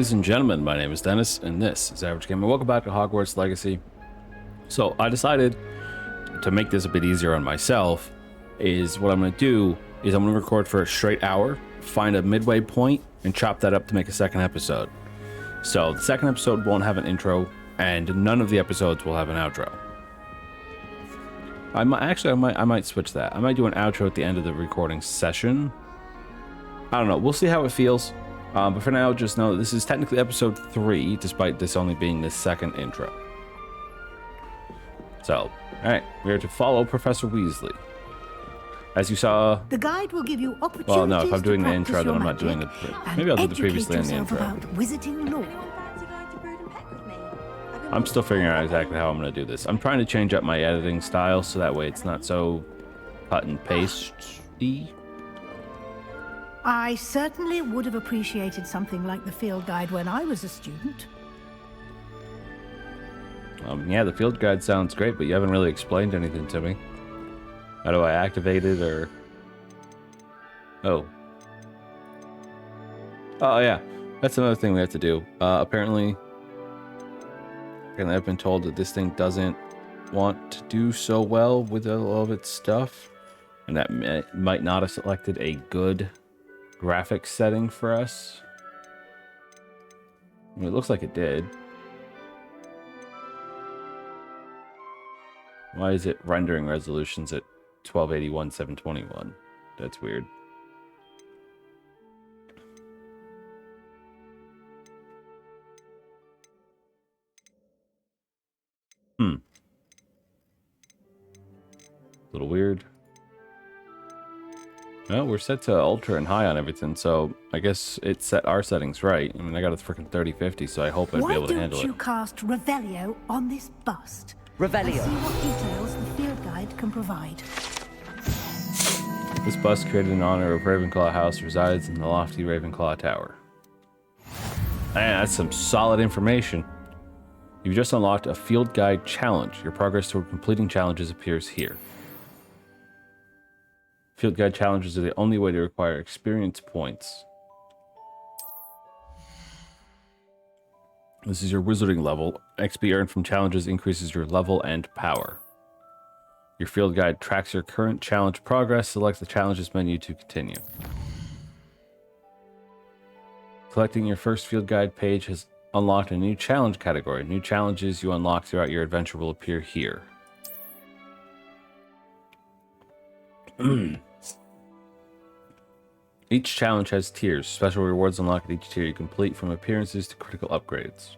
ladies and gentlemen, my name is Dennis, and this is Average Gamer. Welcome back to Hogwarts Legacy. So I decided to make this a bit easier on myself, what I'm going to do is I'm going to record for a straight hour, find a midway point, and chop that up to make a second episode. So the second episode won't have an intro, and none of the episodes will have an outro. I might switch that. I might do an outro at the end of the recording session. I don't know. We'll see how it feels. But for now, just know that this is technically episode 3, despite this only being the second intro. So, alright, we are to follow Professor Weasley. As you saw... The guide will give you opportunities. Well, no, if I'm doing the intro, then I'm not doing the... Maybe I'll do the previously in the intro. About wizarding lore. I'm still figuring out exactly how I'm going to do this. I'm trying to change up my editing style, so that way it's not so cut and paste-y. I certainly would have appreciated something like the field guide when I was a student. Yeah, the field guide sounds great, but you haven't really explained anything to me. How do I activate it, or... Oh, yeah. That's another thing we have to do. Apparently I've been told that this thing doesn't want to do so well with all of its stuff. And that might not have selected a good graphics setting for us. I mean, it looks like it did. Why is it rendering resolutions at 1281 721? That's weird. A little weird. Well, we're set to ultra and high on everything, so I guess it set our settings right. I mean, I got a freaking 3050, so I hope I'd be able to handle it. Why don't you cast Revelio on this bust? Revelio. And see what details the field guide can provide. This bust, created in honor of Ravenclaw House, resides in the lofty Ravenclaw Tower. Man, that's some solid information. You've just unlocked a field guide challenge. Your progress toward completing challenges appears here. Field guide challenges are the only way to acquire experience points. This is your wizarding level. XP earned from challenges increases your level and power. Your field guide tracks your current challenge progress. Select the challenges menu to continue. Collecting your first field guide page has unlocked a new challenge category. New challenges you unlock throughout your adventure will appear here. Each challenge has tiers. Special rewards unlock at each tier you complete, from appearances to critical upgrades.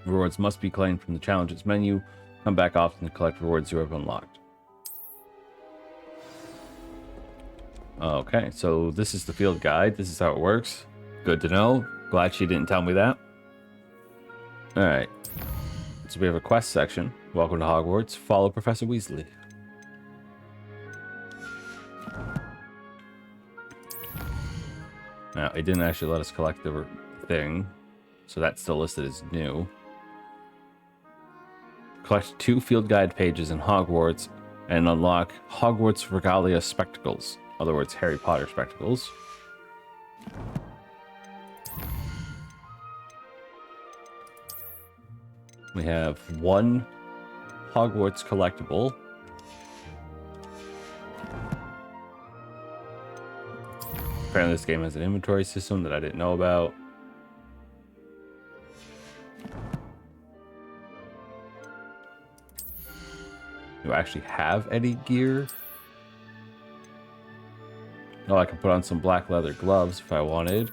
Rewards must be claimed from the challenges menu. Come back often to collect rewards you have unlocked. Okay, so this is the field guide. This is how it works. Good to know. Glad she didn't tell me that. Alright. So we have a quest section. Welcome to Hogwarts. Follow Professor Weasley. Now, it didn't actually let us collect the thing, so that's still listed as new. Collect 2 field guide pages in Hogwarts and unlock Hogwarts Regalia Spectacles. In other words, Harry Potter spectacles. We have 1 Hogwarts collectible. Apparently this game has an inventory system that I didn't know about. Do I actually have any gear? Oh, I can put on some black leather gloves if I wanted.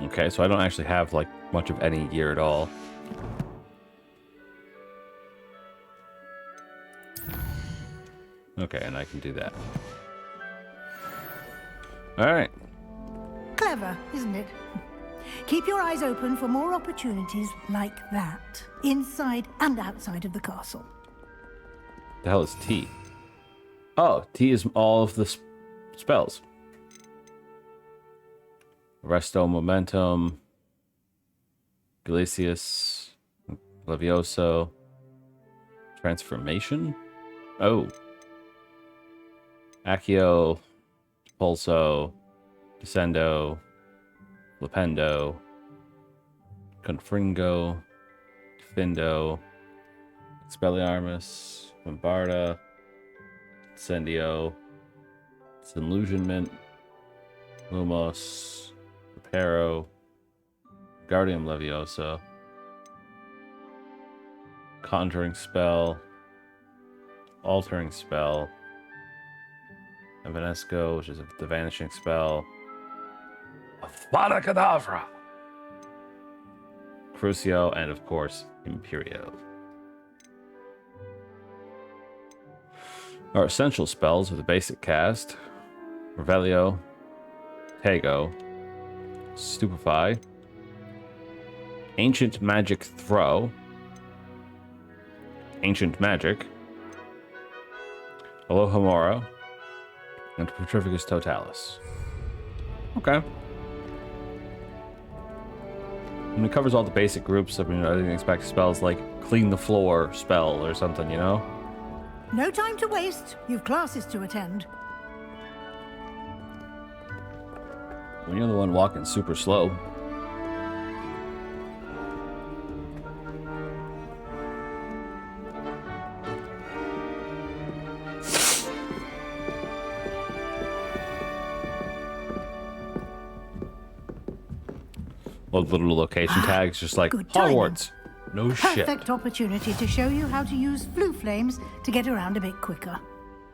Okay, so I don't actually have, like, much of any gear at all. Okay, and I can do that. Alright. Clever, isn't it? Keep your eyes open for more opportunities like that, inside and outside of the castle. The hell is T? Oh, T is all of the spells. Resto, Momentum, Glacius, Levioso. Transformation? Oh. Accio. Pulso. Descendo. Flipendo. Confringo. Findo. Expelliarmus. Bombarda. Incendio. Disillusionment. Lumos. Reparo. Guardium Leviosa. Conjuring Spell. Altering Spell. Evanesco, which is the Vanishing Spell. Avada Kedavra! Crucio, and of course, Imperio. Our essential spells are the basic cast, Revelio, Tego, Stupefy, Ancient Magic Throw, Ancient Magic, Alohomora, and Petrificus Totalis. Okay. And it covers all the basic groups. I mean, I didn't expect spells like Clean the Floor spell or something, you know? No time to waste. You've classes to attend. Well, you're the one walking super slow. Little location tags, just like Good timing. Hogwarts. No shit. Perfect opportunity to show you how to use flue flames to get around a bit quicker.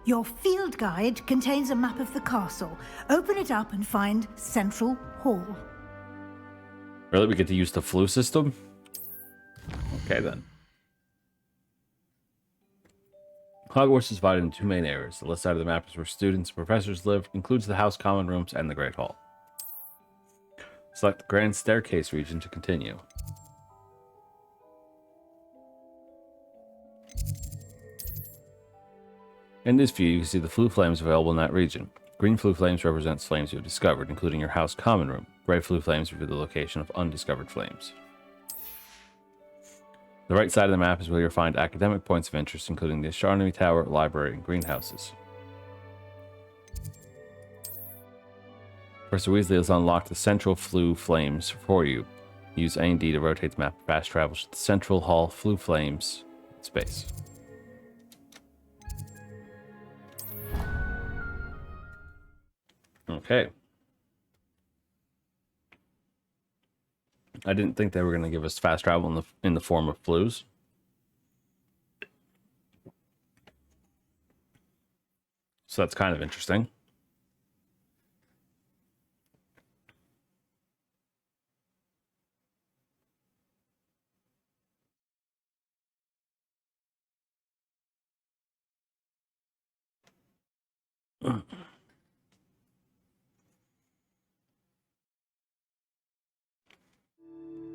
Your field guide contains a map of the castle. Open it up and find Central Hall. Really? We get to use the flue system? Okay, then. Hogwarts is divided into two main areas. The left side of the map is where students and professors live, includes the house common rooms and the Great Hall. Select the Grand Staircase region to continue. In this view, you can see the flue flames available in that region. Green flue flames represent flames you have discovered, including your house common room. Red flue flames reveal the location of undiscovered flames. The right side of the map is where you'll find academic points of interest, including the Astronomy Tower, Library, and greenhouses. Professor Weasley has unlocked the central flue flames for you. Use A and D to rotate the map. Fast travel to the Central Hall flue flames in space. Okay. I didn't think they were going to give us fast travel in the form of flues. So that's kind of interesting.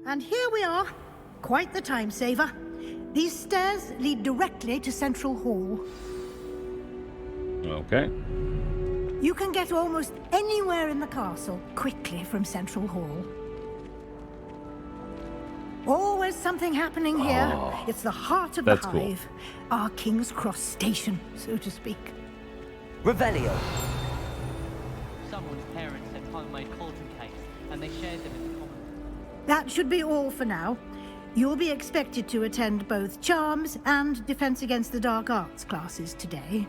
And here we are. Quite the time saver. These stairs lead directly to Central Hall. Okay. You can get almost anywhere in the castle quickly from Central Hall. Always something happening here. Oh, it's the heart of the that's cool. hive. Our King's Cross station, so to speak. Revelio. Someone's parents had homemade cauldron cakes, and they shared them in the common room. That should be all for now. You'll be expected to attend both Charms and Defense Against the Dark Arts classes today.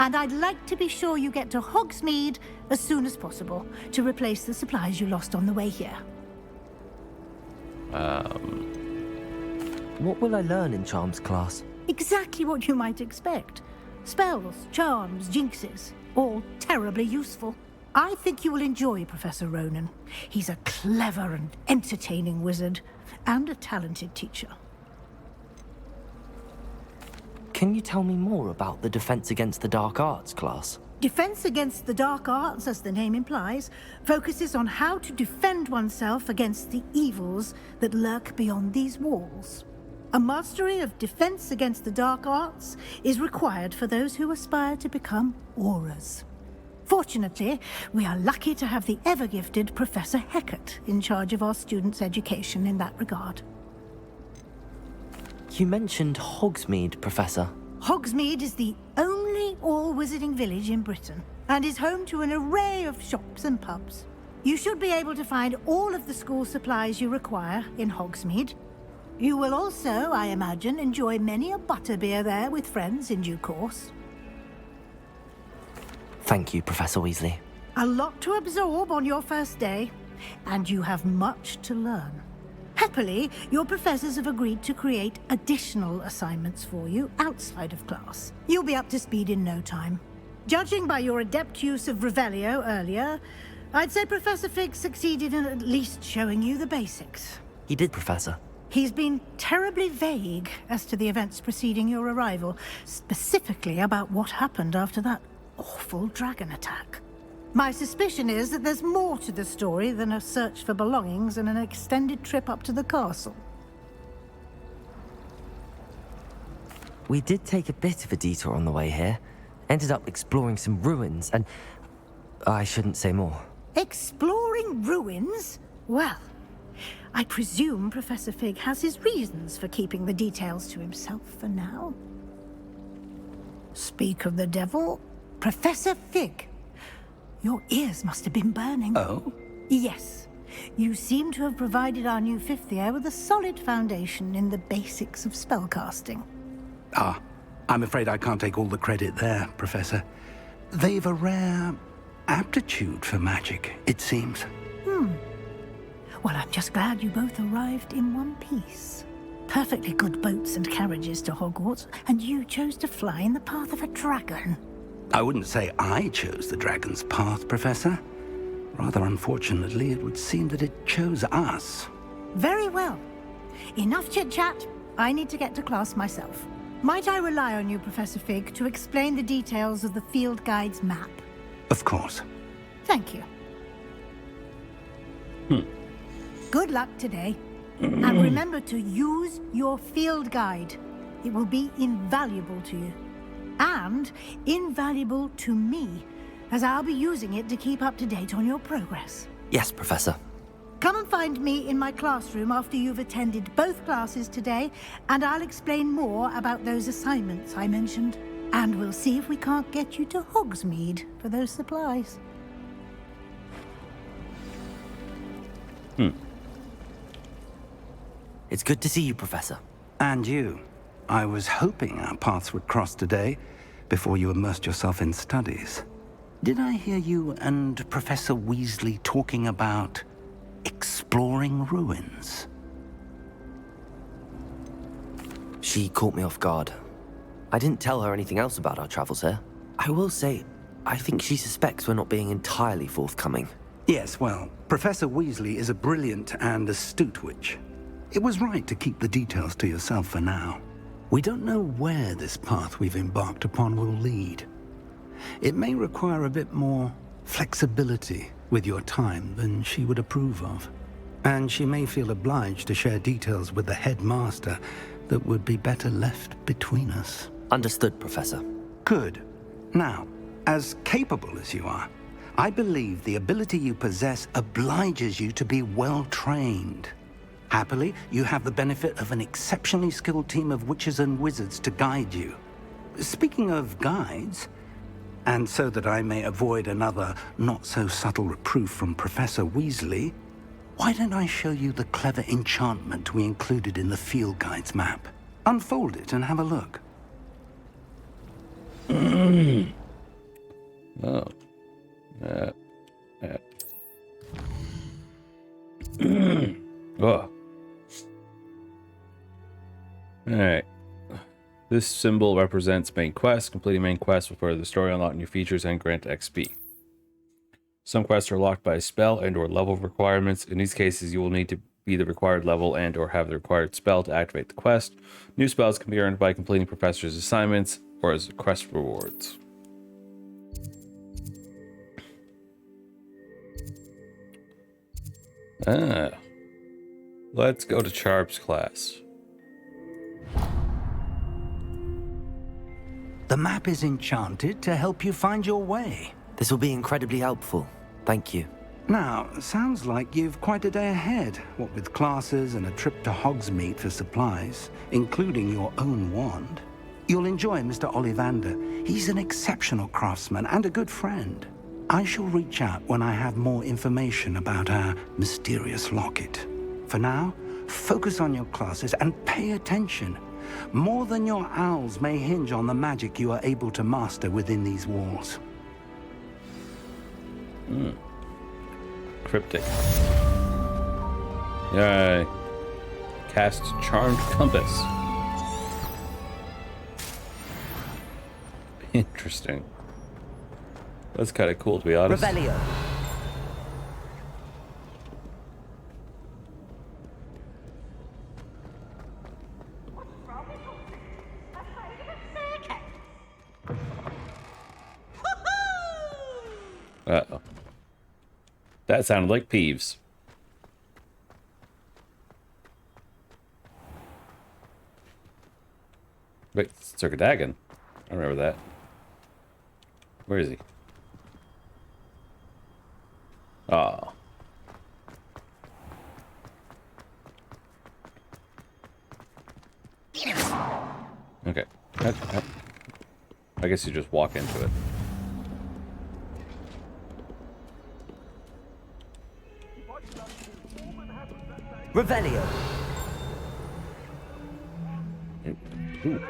And I'd like to be sure you get to Hogsmeade as soon as possible to replace the supplies you lost on the way here. What will I learn in Charms class? Exactly what you might expect. Spells, charms, jinxes, all terribly useful. I think you will enjoy Professor Ronan. He's a clever and entertaining wizard, and a talented teacher. Can you tell me more about the Defense Against the Dark Arts class? Defense Against the Dark Arts, as the name implies, focuses on how to defend oneself against the evils that lurk beyond these walls. A mastery of Defense Against the Dark Arts is required for those who aspire to become Aurors. Fortunately, we are lucky to have the ever-gifted Professor Hecat in charge of our students' education in that regard. You mentioned Hogsmeade, Professor. Hogsmeade is the only all-wizarding village in Britain and is home to an array of shops and pubs. You should be able to find all of the school supplies you require in Hogsmeade. You will also, I imagine, enjoy many a butterbeer there with friends in due course. Thank you, Professor Weasley. A lot to absorb on your first day, and you have much to learn. Happily, your professors have agreed to create additional assignments for you outside of class. You'll be up to speed in no time. Judging by your adept use of Revelio earlier, I'd say Professor Fig succeeded in at least showing you the basics. He did, Professor. He's been terribly vague as to the events preceding your arrival, specifically about what happened after that awful dragon attack. My suspicion is that there's more to the story than a search for belongings and an extended trip up to the castle. We did take a bit of a detour on the way here. Ended up exploring some ruins and... I shouldn't say more. Exploring ruins? Well, I presume Professor Fig has his reasons for keeping the details to himself for now. Speak of the devil, Professor Fig. Your ears must have been burning. Oh? Yes. You seem to have provided our new fifth year with a solid foundation in the basics of spellcasting. Ah, I'm afraid I can't take all the credit there, Professor. They've a rare aptitude for magic, it seems. Well, I'm just glad you both arrived in one piece. Perfectly good boats and carriages to Hogwarts, and you chose to fly in the path of a dragon. I wouldn't say I chose the dragon's path, Professor. Rather unfortunately, it would seem that it chose us. Very well. Enough chit-chat. I need to get to class myself. Might I rely on you, Professor Fig, to explain the details of the field guide's map? Of course. Thank you. Good luck today. And remember to use your field guide. It will be invaluable to you. And invaluable to me, as I'll be using it to keep up to date on your progress. Yes, Professor. Come and find me in my classroom after you've attended both classes today, and I'll explain more about those assignments I mentioned. And we'll see if we can't get you to Hogsmeade for those supplies. It's good to see you, Professor. And you. I was hoping our paths would cross today, before you immersed yourself in studies. Did I hear you and Professor Weasley talking about exploring ruins? She caught me off guard. I didn't tell her anything else about our travels here. I will say, I think she suspects we're not being entirely forthcoming. Yes, well, Professor Weasley is a brilliant and astute witch. It was right to keep the details to yourself for now. We don't know where this path we've embarked upon will lead. It may require a bit more flexibility with your time than she would approve of. And she may feel obliged to share details with the headmaster that would be better left between us. Understood, Professor. Good. Now, as capable as you are, I believe the ability you possess obliges you to be well-trained. Happily, you have the benefit of an exceptionally skilled team of witches and wizards to guide you. Speaking of guides, and so that I may avoid another not-so-subtle reproof from Professor Weasley, why don't I show you the clever enchantment we included in the field guide's map? Unfold it and have a look. Oh. Alright. This symbol represents main quest. Completing main quest will further the story, unlock new features, and grant XP. Some quests are locked by spell and or level requirements. In these cases, you will need to be the required level and or have the required spell to activate the quest. New spells can be earned by completing professors' assignments or as quest rewards. Let's go to Charp's class. The map is enchanted to help you find your way. This will be incredibly helpful. Thank you. Now, sounds like you've quite a day ahead, what with classes and a trip to Hogsmeade for supplies, including your own wand. You'll enjoy Mr. Ollivander. He's an exceptional craftsman and a good friend. I shall reach out when I have more information about our mysterious locket. For now, focus on your classes and pay attention. More than your owls may hinge on the magic you are able to master within these walls. Cryptic. Yay. Cast Charmed Compass. Interesting. That's kind of cool, to be honest. Revelio. Uh-oh. That sounded like Peeves. Wait, Circadagon. I remember that. Where is he? Oh. Okay. I guess you just walk into it. Revelio. Ooh.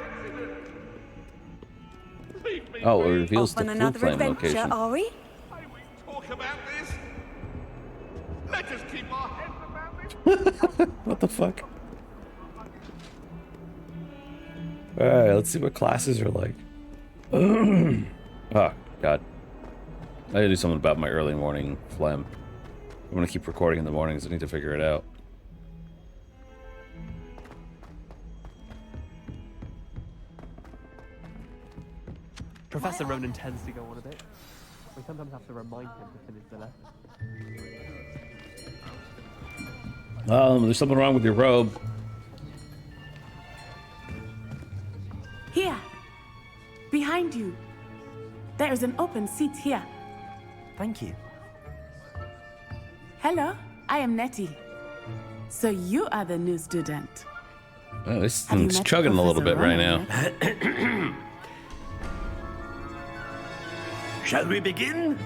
Oh, it reveals Off on the another Flame adventure, location. are we? May we talk about this? Let us keep our heads about this. What the fuck? Alright, let's see what classes are like. Oh, God. I gotta do something about my early morning phlegm. I'm gonna keep recording in the mornings. I need to figure it out. Professor Ronan tends to go on a bit. We sometimes have to remind him to finish the lesson. There's something wrong with your robe. Here. Behind you. There is an open seat here. Thank you. Hello, I am Nettie. So you are the new student. Oh, this Have you thing's met chugging a little bit Professor right Ronan now. yet? Shall we begin?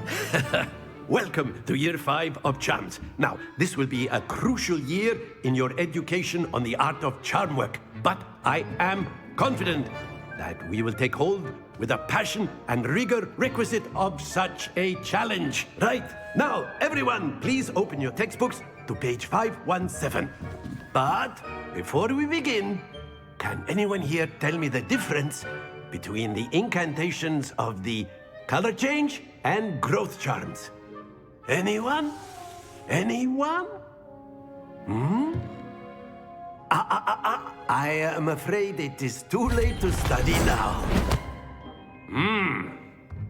Welcome to Year 5 of Charms. Now, this will be a crucial year in your education on the art of charm work, but I am confident that we will take hold with the passion and rigor requisite of such a challenge. Right, now, everyone, please open your textbooks to page 517. But before we begin, can anyone here tell me the difference between the incantations of the color change and growth charms? Anyone? Anyone? I am afraid it is too late to study now.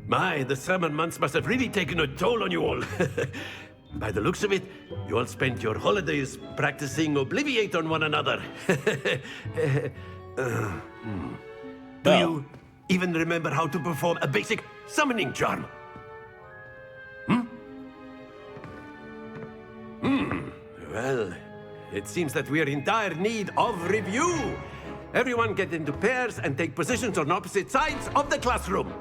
My, the summer months must have really taken a toll on you all. By the looks of it, you all spent your holidays practicing Obliviate on one another. Do you even remember how to perform a basic summoning charm? Well, it seems that we are in dire need of review. Everyone get into pairs and take positions on opposite sides of the classroom.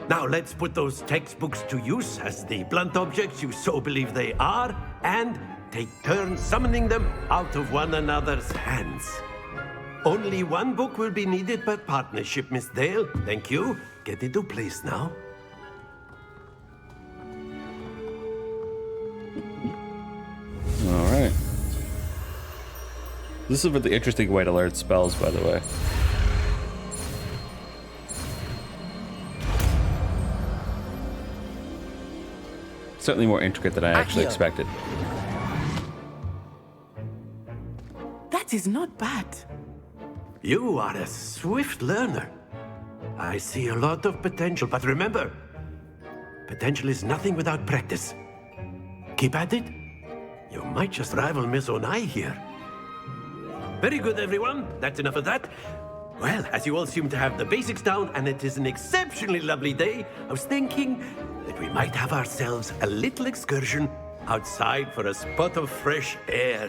Now let's put those textbooks to use as the blunt objects you so believe they are, and take turns summoning them out of one another's hands. Only one book will be needed per partnership, Miss Dale. Thank you. Get into place now. All right. This is a really interesting way to learn spells, by the way. Certainly more intricate than I actually expected. That is not bad. You are a swift learner. I see a lot of potential, but remember, potential is nothing without practice. Keep at it. You might just rival Miss Onai here. Very good, everyone. That's enough of that. Well, as you all seem to have the basics down and it is an exceptionally lovely day, I was thinking that we might have ourselves a little excursion outside for a spot of fresh air.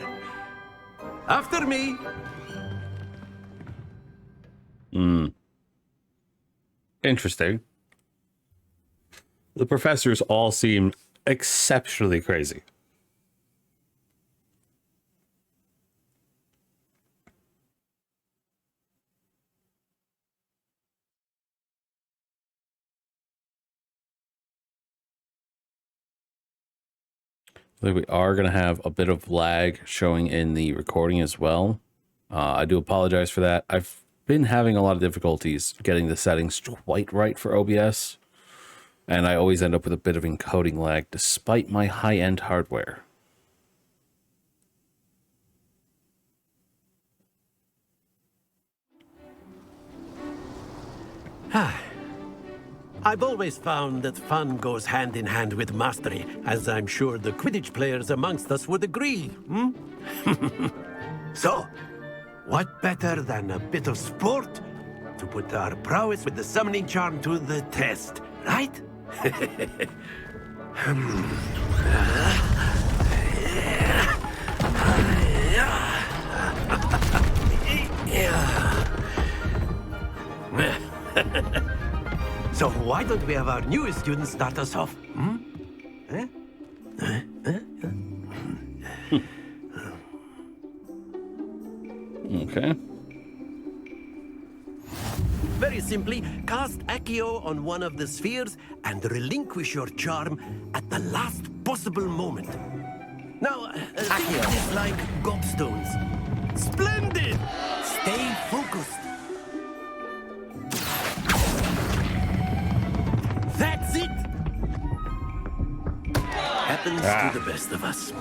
After me. Interesting. The professors all seem exceptionally crazy. I think we are going to have a bit of lag showing in the recording as well. I do apologize for that. I've been having a lot of difficulties getting the settings quite right for OBS, and I always end up with a bit of encoding lag despite my high-end hardware. I've always found that fun goes hand in hand with mastery, as I'm sure the Quidditch players amongst us would agree. So, what better than a bit of sport to put our prowess with the summoning charm to the test, right? So why don't we have our newest student start us off? Okay. Very simply, cast Accio on one of the spheres and relinquish your charm at the last possible moment. Now, think of this like gobstones. Splendid! Stay focused. That's it! Happens to the best of us.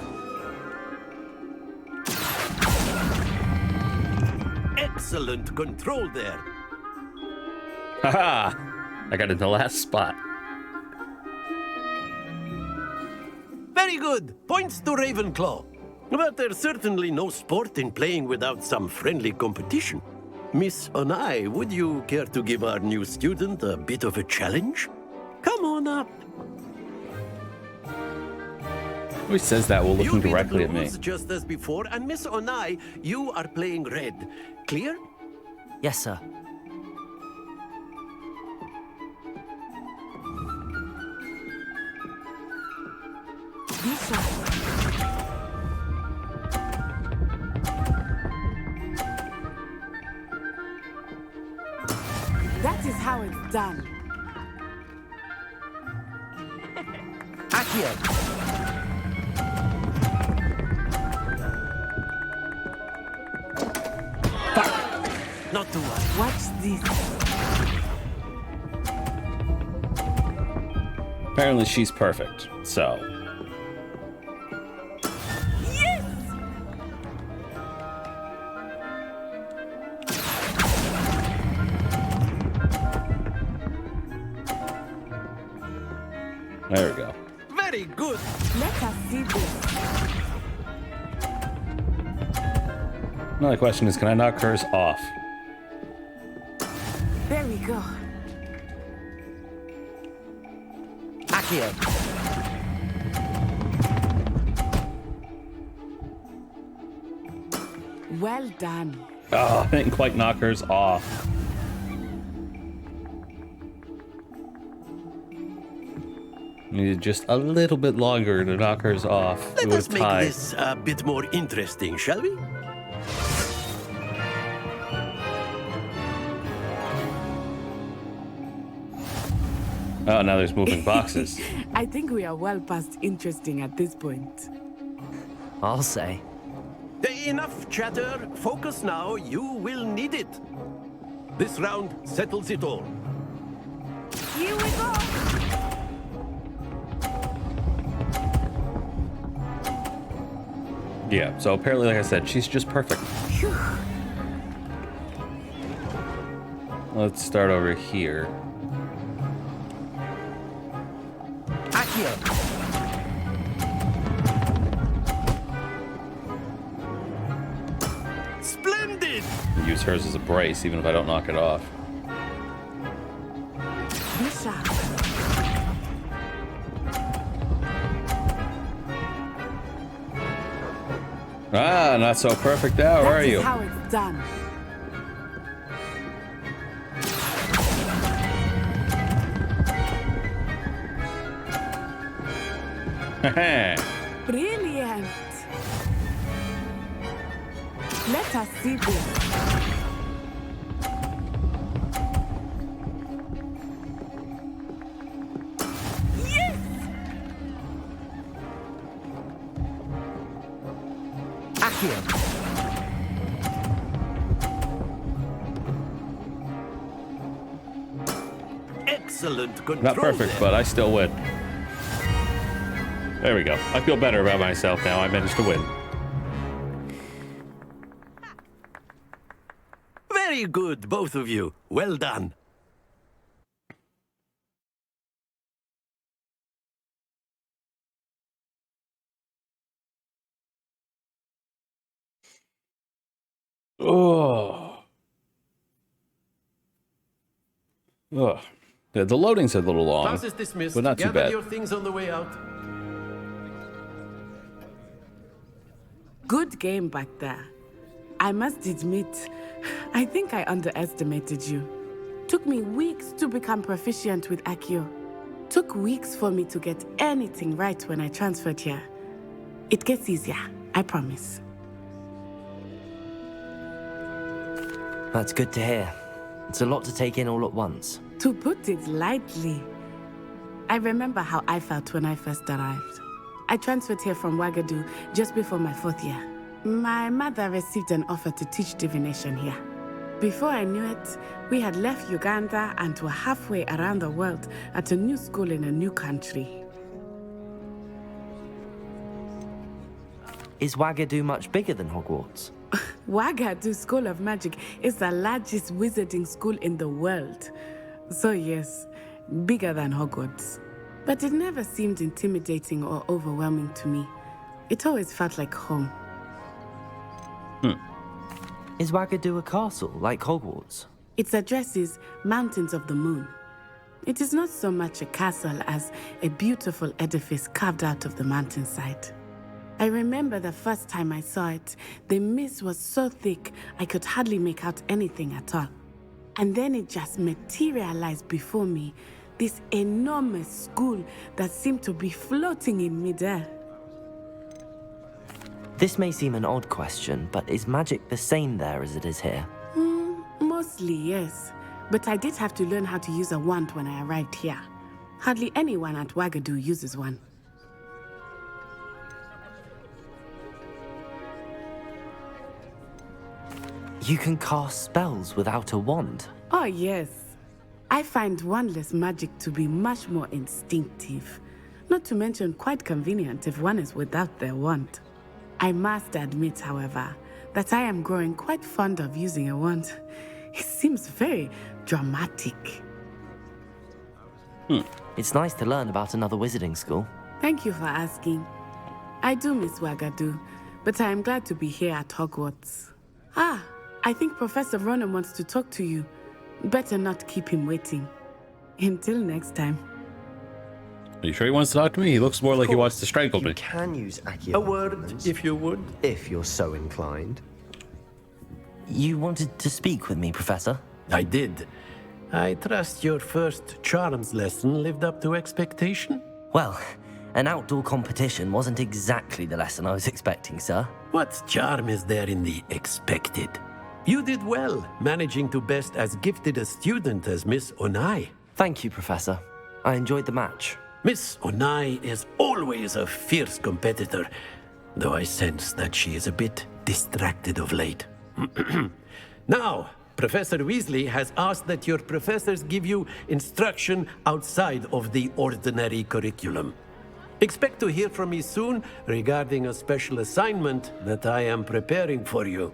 Excellent control there. Haha! I got in the last spot. Very good. Points to Ravenclaw. But there's certainly no sport in playing without some friendly competition. Miss Onai, would you care to give our new student a bit of a challenge? Come on up. Who says that while looking You beat directly at me? blues just as before, and Miss Onai, you are playing red. Clear? Yes, sir. That is how it's done. Accio! Not to worry. Watch this. Apparently she's perfect, so... Yes! There we go. Very good. Let us see this. Another question is, can I knock hers off? There we go. Accio! Well done. Oh, I didn't quite knock hers off. Needed just a little bit longer to knock hers off. It Let would us have make tied. this a bit more interesting, shall we? Oh, now there's moving boxes. I think we are well past interesting at this point. I'll say. Enough chatter. Focus now. You will need it. This round settles it all. Here we go. Yeah, so apparently, like I said, she's just perfect. Phew. Let's start over here. Accio! Splendid! use hers as a brace, even if I don't knock it off. Be sharp. Ah, not so perfect now, are you? That is how it's done. Brilliant. Let us see this. Yes! Accio. Excellent control. Not perfect, there. but I still win. There we go. I feel better about myself now. I managed to win. Very good, both of you. Well done. Oh. Ugh. Yeah, the loading's a little long, Class is dismissed. but not too Gather bad. your things on the way out. Good game back there. I must admit, I think I underestimated you. Took me weeks to become proficient with Accio. Took weeks for me to get anything right when I transferred here. It gets easier, I promise. That's good to hear. It's a lot to take in all at once. To put it lightly, I remember how I felt when I first arrived. I transferred here from Ouagadougou just before my 4th year. My mother received an offer to teach divination here. Before I knew it, we had left Uganda and were halfway around the world at a new school in a new country. Is Ouagadougou much bigger than Hogwarts? Ouagadougou School of Magic is the largest wizarding school in the world. So yes, bigger than Hogwarts. But it never seemed intimidating or overwhelming to me. It always felt like home. Is Ouagadougou a castle, like Hogwarts? Its address is Mountains of the Moon. It is not so much a castle as a beautiful edifice carved out of the mountainside. I remember the first time I saw it, the mist was so thick I could hardly make out anything at all. And then it just materialized before me, this enormous school that seemed to be floating in midair. This may seem an odd question, but is magic the same there as it is here? Mostly, yes. But I did have to learn how to use a wand when I arrived here. Hardly anyone at Ouagadougou uses one. You can cast spells without a wand. Oh, yes. I find wandless magic to be much more instinctive. Not to mention quite convenient if one is without their wand. I must admit, however, that I am growing quite fond of using a wand. It seems very dramatic. It's nice to learn about another wizarding school. Thank you for asking. I do miss Ouagadougou, but I am glad to be here at Hogwarts. Ah, I think Professor Ronan wants to talk to you. Better not keep him waiting. Until next time. Are you sure he wants to talk to me? He looks more like he wants to strangle me. You can use Accio. A word, if you would. If you're so inclined. You wanted to speak with me, Professor? I did. I trust your first charms lesson lived up to expectation? Well, an outdoor competition wasn't exactly the lesson I was expecting, sir. What charm is there in the expected? You did well, managing to best as gifted a student as Miss Onai. Thank you, Professor. I enjoyed the match. Miss Onai is always a fierce competitor, though I sense that she is a bit distracted of late. Now, Professor Weasley has asked that your professors give you instruction outside of the ordinary curriculum. Expect to hear from me soon regarding a special assignment that I am preparing for you.